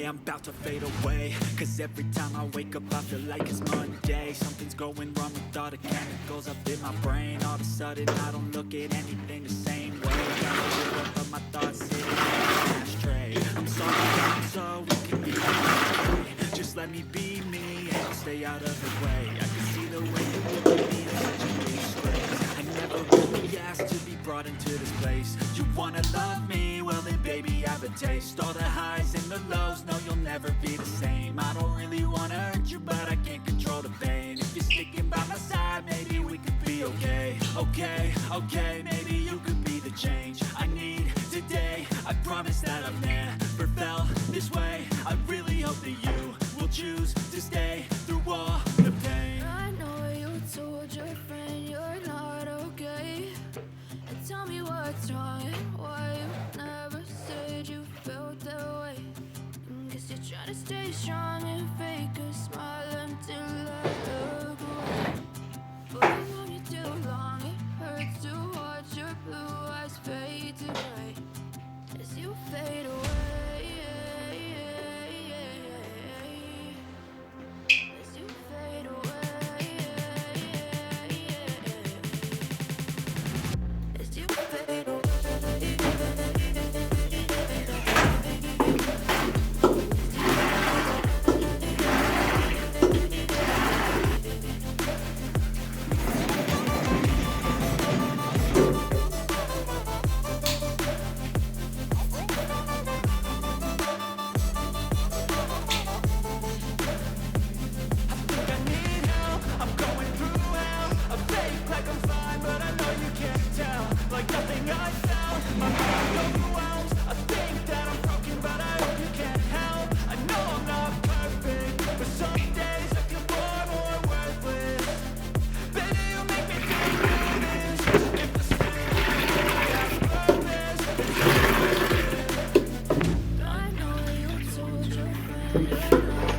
yeah, I'm about to fade away. Cause every time I wake up I feel like it's Monday. Something's going wrong with all the chemicals up in my brain. All of a sudden I don't look at anything the same way. Gotta give up of my thoughts sitting in the ashtray. I'm sorry, so we can be okay. Just let me be me and stay out of the way. I can see the way you look at me in such a disgrace. I never really asked to be brought into this place. You wanna love me? Well then baby, have a taste. All the highs and the lows, no, you'll never be the same. I don't really wanna hurt you, but I can't control the pain. If you're sticking by my side, maybe we could be okay. Okay, maybe you could be the change I need today. I promise that I've never felt this way. I really hope that you will choose to stay through all the pain. I know you told your friend you're not okay, and tell me what's wrong and why you never said you felt that way. Guess you're trying to stay strong and fake a smile until I look away. But I've known you too long, it hurts to watch your blue eyes fade to gray as you fade away. As you fade away. As you fade away. I need help, I'm going through hell. I fake like I'm fine, but I know you can't tell. Like nothing I found, my mind overwhelms. I think that I'm broken, but I hope you can't help. I know I'm not perfect, but some days I feel far more worthless. Baby, you make me feel nervous. If the spirit has purpose, I know you told your friend you're not